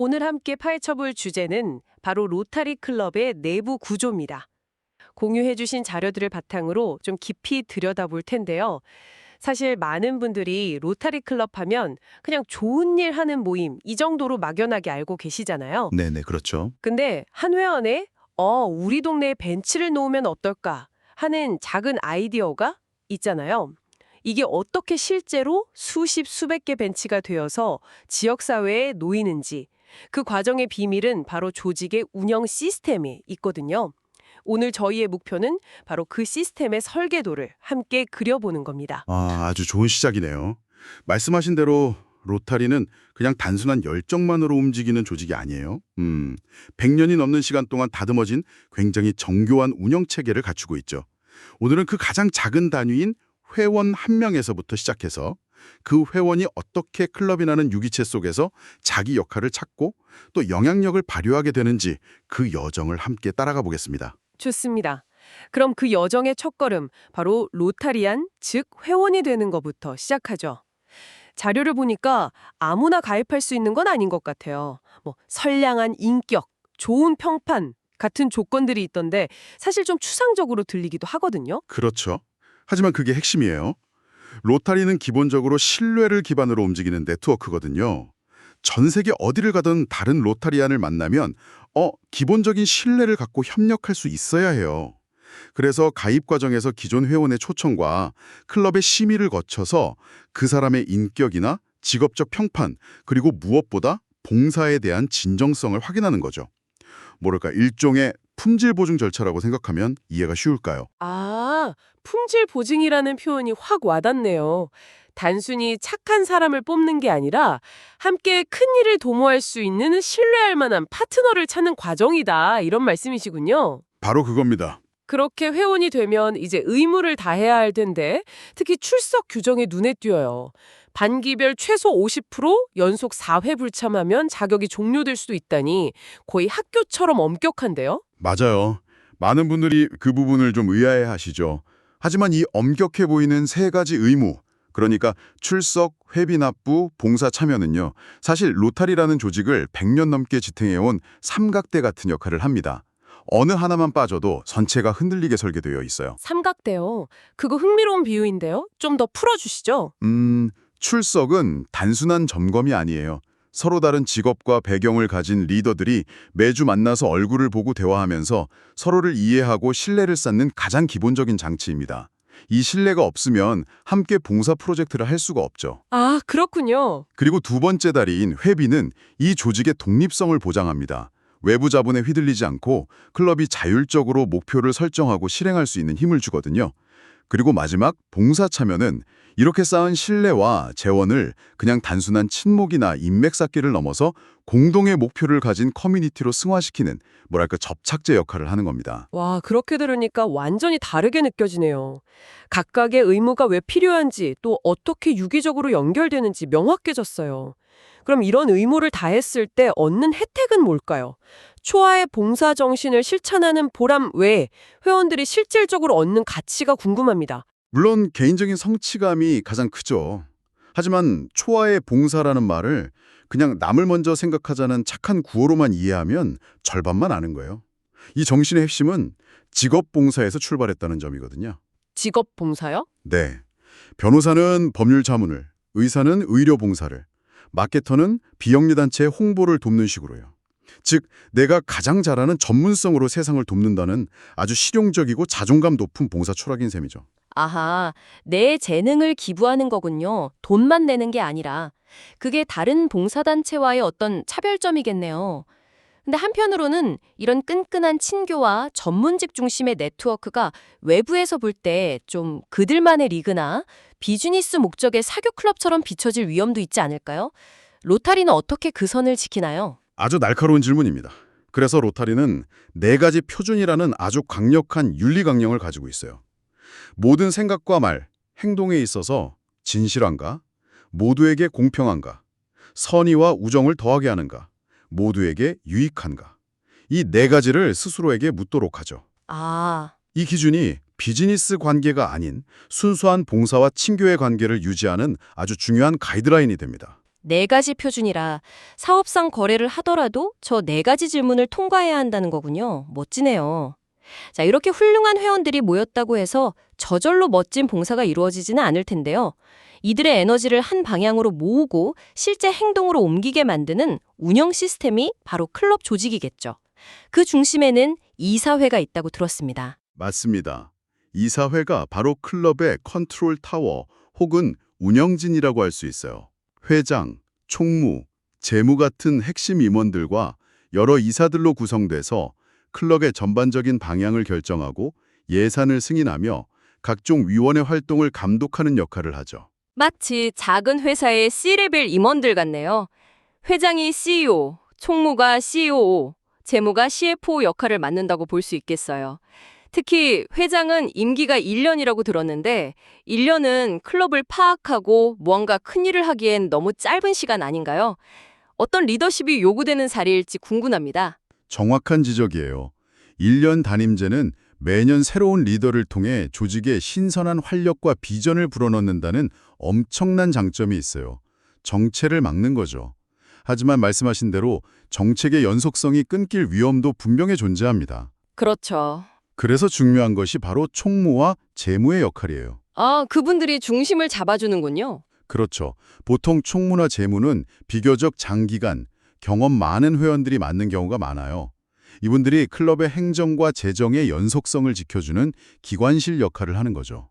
오늘 함께 파헤쳐볼 주제는 바로 로타리 클럽의 내부 구조입니다. 공유해주신 자료들을 바탕으로 좀 깊이 들여다볼 텐데요. 사실 많은 분들이 로타리 클럽 하면 그냥 좋은 일 하는 모임 이 정도로 막연하게 알고 계시잖아요. 네네, 그렇죠. 근데 한 회원에 우리 동네에 벤치를 놓으면 어떨까 하는 작은 아이디어가 있잖아요. 이게 어떻게 실제로 수십, 수백 개 벤치가 되어서 지역사회에 놓이는지 그 과정의 비밀은 바로 조직의 운영 시스템에 있거든요. 오늘 저희의 목표는 바로 그 시스템의 설계도를 함께 그려보는 겁니다. 아주 좋은 시작이네요. 말씀하신 대로 로타리는 그냥 단순한 열정만으로 움직이는 조직이 아니에요. 100년이 넘는 시간 동안 다듬어진 굉장히 정교한 운영 체계를 갖추고 있죠. 오늘은 그 가장 작은 단위인 회원 한 명에서부터 시작해서 그 회원이 어떻게 클럽이라는 유기체 속에서 자기 역할을 찾고 또 영향력을 발휘하게 되는지 그 여정을 함께 따라가 보겠습니다. 좋습니다. 그럼 그 여정의 첫걸음, 바로 로타리안, 즉 회원이 되는 것부터 시작하죠. 자료를 보니까 아무나 가입할 수 있는 건 아닌 것 같아요. 선량한 인격, 좋은 평판 같은 조건들이 있던데 사실 좀 추상적으로 들리기도 하거든요. 그렇죠. 하지만 그게 핵심이에요. 로타리는 기본적으로 신뢰를 기반으로 움직이는 네트워크거든요. 전 세계 어디를 가든 다른 로타리안을 만나면 기본적인 신뢰를 갖고 협력할 수 있어야 해요. 그래서 가입 과정에서 기존 회원의 초청과 클럽의 심의를 거쳐서 그 사람의 인격이나 직업적 평판, 그리고 무엇보다 봉사에 대한 진정성을 확인하는 거죠. 뭐랄까, 일종의 품질 보증 절차라고 생각하면 이해가 쉬울까요? 품질 보증이라는 표현이 확 와닿네요. 단순히 착한 사람을 뽑는 게 아니라 함께 큰 일을 도모할 수 있는 신뢰할 만한 파트너를 찾는 과정이다. 이런 말씀이시군요. 바로 그겁니다. 그렇게 회원이 되면 이제 의무를 다해야 할 텐데 특히 출석 규정이 눈에 띄어요. 반기별 최소 50% 연속 4회 불참하면 자격이 종료될 수도 있다니 거의 학교처럼 엄격한데요? 맞아요. 많은 분들이 그 부분을 좀 의아해 하시죠. 하지만 이 엄격해 보이는 세 가지 의무, 그러니까 출석, 회비 납부, 봉사 참여는요, 사실 로타리라는 조직을 100년 넘게 지탱해온 삼각대 같은 역할을 합니다. 어느 하나만 빠져도 전체가 흔들리게 설계되어 있어요. 삼각대요. 그거 흥미로운 비유인데요. 좀 더 풀어주시죠. 출석은 단순한 점검이 아니에요. 서로 다른 직업과 배경을 가진 리더들이 매주 만나서 얼굴을 보고 대화하면서 서로를 이해하고 신뢰를 쌓는 가장 기본적인 장치입니다. 이 신뢰가 없으면 함께 봉사 프로젝트를 할 수가 없죠. 그렇군요. 그리고 두 번째 다리인 회비는 이 조직의 독립성을 보장합니다. 외부 자본에 휘둘리지 않고 클럽이 자율적으로 목표를 설정하고 실행할 수 있는 힘을 주거든요. 그리고 마지막 봉사 참여는 이렇게 쌓은 신뢰와 재원을 그냥 단순한 친목이나 인맥 쌓기를 넘어서 공동의 목표를 가진 커뮤니티로 승화시키는 뭐랄까 접착제 역할을 하는 겁니다. 와, 그렇게 들으니까 완전히 다르게 느껴지네요. 각각의 의무가 왜 필요한지 또 어떻게 유기적으로 연결되는지 명확해졌어요. 그럼 이런 의무를 다했을 때 얻는 혜택은 뭘까요? 초아의 봉사 정신을 실천하는 보람 외에 회원들이 실질적으로 얻는 가치가 궁금합니다. 물론 개인적인 성취감이 가장 크죠. 하지만 초아의 봉사라는 말을 그냥 남을 먼저 생각하자는 착한 구호로만 이해하면 절반만 아는 거예요. 이 정신의 핵심은 직업 봉사에서 출발했다는 점이거든요. 직업 봉사요? 네. 변호사는 법률 자문을, 의사는 의료 봉사를, 마케터는 비영리 단체의 홍보를 돕는 식으로요. 즉, 내가 가장 잘하는 전문성으로 세상을 돕는다는 아주 실용적이고 자존감 높은 봉사 철학인 셈이죠. 아하, 내 재능을 기부하는 거군요. 돈만 내는 게 아니라. 그게 다른 봉사단체와의 어떤 차별점이겠네요. 근데 한편으로는 이런 끈끈한 친교와 전문직 중심의 네트워크가 외부에서 볼 때 좀 그들만의 리그나 비즈니스 목적의 사교 클럽처럼 비춰질 위험도 있지 않을까요? 로타리는 어떻게 그 선을 지키나요? 아주 날카로운 질문입니다. 그래서 로타리는 네 가지 표준이라는 아주 강력한 윤리 강령을 가지고 있어요. 모든 생각과 말, 행동에 있어서 진실한가, 모두에게 공평한가, 선의와 우정을 더하게 하는가, 모두에게 유익한가. 이 네 가지를 스스로에게 묻도록 하죠. 아, 이 기준이 비즈니스 관계가 아닌 순수한 봉사와 친교의 관계를 유지하는 아주 중요한 가이드라인이 됩니다. 4가지 표준이라 사업상 거래를 하더라도 저 4가지 질문을 통과해야 한다는 거군요. 멋지네요. 자, 이렇게 훌륭한 회원들이 모였다고 해서 저절로 멋진 봉사가 이루어지지는 않을 텐데요. 이들의 에너지를 한 방향으로 모으고 실제 행동으로 옮기게 만드는 운영 시스템이 바로 클럽 조직이겠죠. 그 중심에는 이사회가 있다고 들었습니다. 맞습니다. 이사회가 바로 클럽의 컨트롤 타워 혹은 운영진이라고 할 수 있어요. 회장, 총무, 재무 같은 핵심 임원들과 여러 이사들로 구성돼서 클럽의 전반적인 방향을 결정하고 예산을 승인하며 각종 위원회 활동을 감독하는 역할을 하죠. 마치 작은 회사의 C-레벨 임원들 같네요. 회장이 CEO, 총무가 COO, 재무가 CFO 역할을 맡는다고 볼 수 있겠어요. 특히 회장은 임기가 1년이라고 들었는데 1년은 클럽을 파악하고 무언가 큰일을 하기엔 너무 짧은 시간 아닌가요? 어떤 리더십이 요구되는 자리일지 궁금합니다. 정확한 지적이에요. 1년 단임제는 매년 새로운 리더를 통해 조직에 신선한 활력과 비전을 불어넣는다는 엄청난 장점이 있어요. 정체를 막는 거죠. 하지만 말씀하신 대로 정책의 연속성이 끊길 위험도 분명히 존재합니다. 그렇죠. 그래서 중요한 것이 바로 총무와 재무의 역할이에요. 아, 그분들이 중심을 잡아주는군요. 그렇죠. 보통 총무나 재무는 비교적 장기간, 경험 많은 회원들이 맡는 경우가 많아요. 이분들이 클럽의 행정과 재정의 연속성을 지켜주는 기관실 역할을 하는 거죠.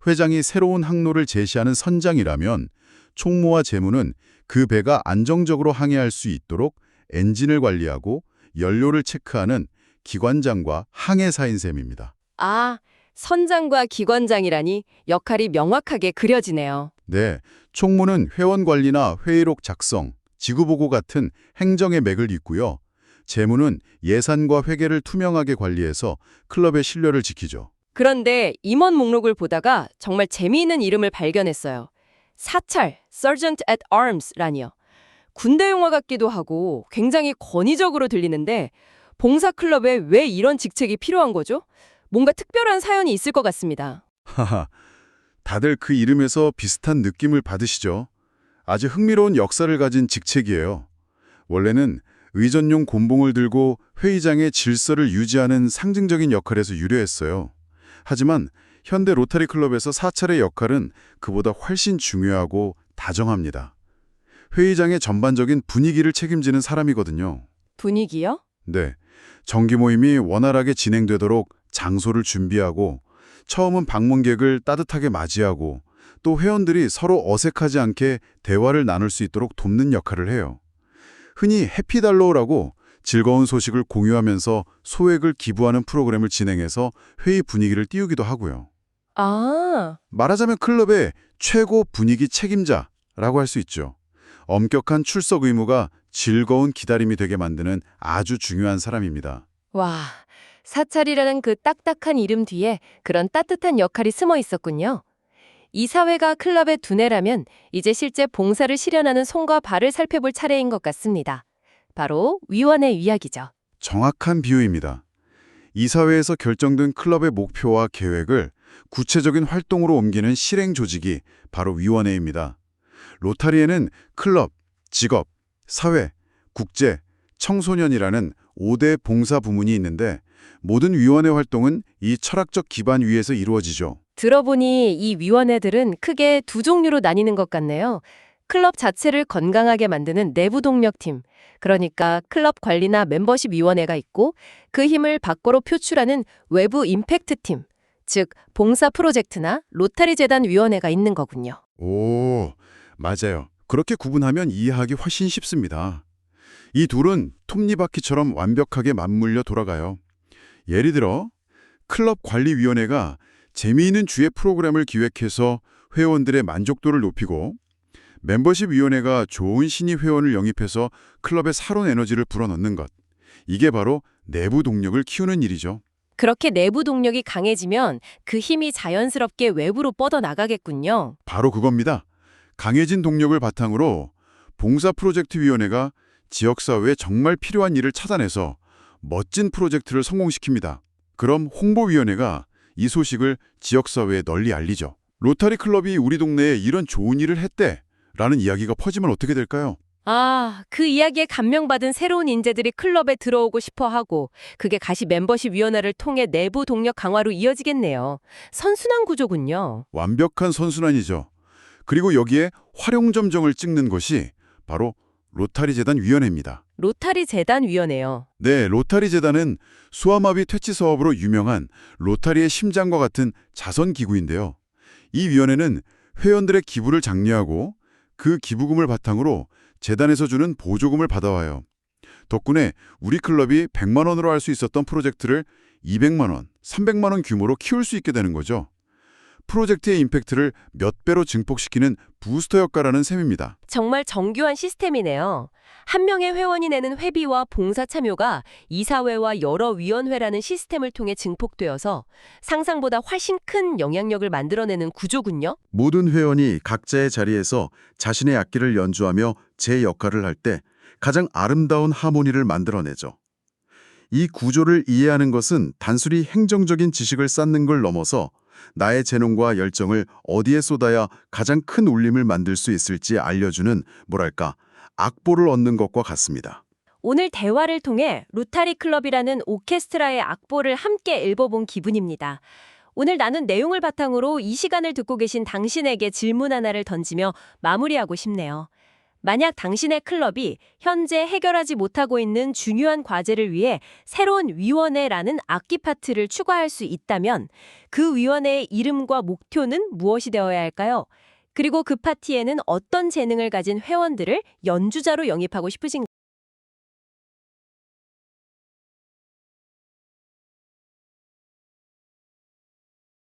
회장이 새로운 항로를 제시하는 선장이라면 총무와 재무는 그 배가 안정적으로 항해할 수 있도록 엔진을 관리하고 연료를 체크하는 기관장과 항해사인 셈입니다. 아, 선장과 기관장이라니 역할이 명확하게 그려지네요. 네, 총무는 회원 관리나 회의록 작성, 지구보고 같은 행정의 맥을 잇고요. 재무는 예산과 회계를 투명하게 관리해서 클럽의 신뢰를 지키죠. 그런데 임원 목록을 보다가 정말 재미있는 이름을 발견했어요. 사찰, Sergeant at Arms라니요. 군대 용어 같기도 하고 굉장히 권위적으로 들리는데 봉사클럽에 왜 이런 직책이 필요한 거죠? 뭔가 특별한 사연이 있을 것 같습니다. 하하, 다들 그 이름에서 비슷한 느낌을 받으시죠? 아주 흥미로운 역사를 가진 직책이에요. 원래는 의전용 곤봉을 들고 회의장의 질서를 유지하는 상징적인 역할에서 유래했어요. 하지만 현대 로타리 클럽에서 사찰의 역할은 그보다 훨씬 중요하고 다정합니다. 회의장의 전반적인 분위기를 책임지는 사람이거든요. 분위기요? 네, 정기 모임이 원활하게 진행되도록 장소를 준비하고 처음은 방문객을 따뜻하게 맞이하고 또 회원들이 서로 어색하지 않게 대화를 나눌 수 있도록 돕는 역할을 해요. 흔히 해피달로우라고 즐거운 소식을 공유하면서 소액을 기부하는 프로그램을 진행해서 회의 분위기를 띄우기도 하고요. 아, 말하자면 클럽의 최고 분위기 책임자라고 할 수 있죠. 엄격한 출석 의무가 즐거운 기다림이 되게 만드는 아주 중요한 사람입니다. 와, 사찰이라는 그 딱딱한 이름 뒤에 그런 따뜻한 역할이 숨어 있었군요. 이 사회가 클럽의 두뇌라면 이제 실제 봉사를 실현하는 손과 발을 살펴볼 차례인 것 같습니다. 바로 위원회 이야기죠. 정확한 비유입니다. 이사회에서 결정된 클럽의 목표와 계획을 구체적인 활동으로 옮기는 실행 조직이 바로 위원회입니다. 로타리에는 클럽, 직업, 사회, 국제, 청소년이라는 5대 봉사 부문이 있는데 모든 위원회 활동은 이 철학적 기반 위에서 이루어지죠. 들어보니 이 위원회들은 크게 두 종류로 나뉘는 것 같네요. 클럽 자체를 건강하게 만드는 내부 동력팀, 그러니까 클럽 관리나 멤버십 위원회가 있고 그 힘을 밖으로 표출하는 외부 임팩트팀, 즉 봉사 프로젝트나 로타리 재단 위원회가 있는 거군요. 오, 맞아요. 그렇게 구분하면 이해하기 훨씬 쉽습니다. 이 둘은 톱니바퀴처럼 완벽하게 맞물려 돌아가요. 예를 들어 클럽 관리위원회가 재미있는 주의 프로그램을 기획해서 회원들의 만족도를 높이고 멤버십 위원회가 좋은 신입 회원을 영입해서 클럽의 살원 에너지를 불어넣는 것. 이게 바로 내부 동력을 키우는 일이죠. 그렇게 내부 동력이 강해지면 그 힘이 자연스럽게 외부로 뻗어나가겠군요. 바로 그겁니다. 강해진 동력을 바탕으로 봉사 프로젝트 위원회가 지역사회에 정말 필요한 일을 찾아내서 멋진 프로젝트를 성공시킵니다. 그럼 홍보위원회가 이 소식을 지역사회에 널리 알리죠. 로타리 클럽이 우리 동네에 이런 좋은 일을 했대 라는 이야기가 퍼지면 어떻게 될까요? 아, 그 이야기에 감명받은 새로운 인재들이 클럽에 들어오고 싶어 하고 그게 가시 멤버십 위원회를 통해 내부 동력 강화로 이어지겠네요. 선순환 구조군요. 완벽한 선순환이죠. 그리고 여기에 활용점정을 찍는 것이 바로 로타리 재단 위원회입니다. 로타리 재단 위원회요. 네, 로타리 재단은 수아마비 퇴치 사업으로 유명한 로타리의 심장과 같은 자선 기구인데요. 이 위원회는 회원들의 기부를 장려하고 그 기부금을 바탕으로 재단에서 주는 보조금을 받아와요. 덕분에 우리 클럽이 100만 원으로 할 수 있었던 프로젝트를 200만 원, 300만 원 규모로 키울 수 있게 되는 거죠. 프로젝트의 임팩트를 몇 배로 증폭시키는 부스터 효과라는 셈입니다. 정말 정교한 시스템이네요. 한 명의 회원이 내는 회비와 봉사 참여가 이사회와 여러 위원회라는 시스템을 통해 증폭되어서 상상보다 훨씬 큰 영향력을 만들어내는 구조군요. 모든 회원이 각자의 자리에서 자신의 악기를 연주하며 제 역할을 할 때 가장 아름다운 하모니를 만들어내죠. 이 구조를 이해하는 것은 단순히 행정적인 지식을 쌓는 걸 넘어서 나의 재능과 열정을 어디에 쏟아야 가장 큰 울림을 만들 수 있을지 알려주는 뭐랄까 악보를 얻는 것과 같습니다. 오늘 대화를 통해 로타리 클럽이라는 오케스트라의 악보를 함께 읽어본 기분입니다. 오늘 나눈 내용을 바탕으로 이 시간을 듣고 계신 당신에게 질문 하나를 던지며 마무리하고 싶네요. 만약 당신의 클럽이 현재 해결하지 못하고 있는 중요한 과제를 위해 새로운 위원회라는 악기 파트를 추가할 수 있다면 그 위원회의 이름과 목표는 무엇이 되어야 할까요? 그리고 그 파티에는 어떤 재능을 가진 회원들을 연주자로 영입하고 싶으신가요?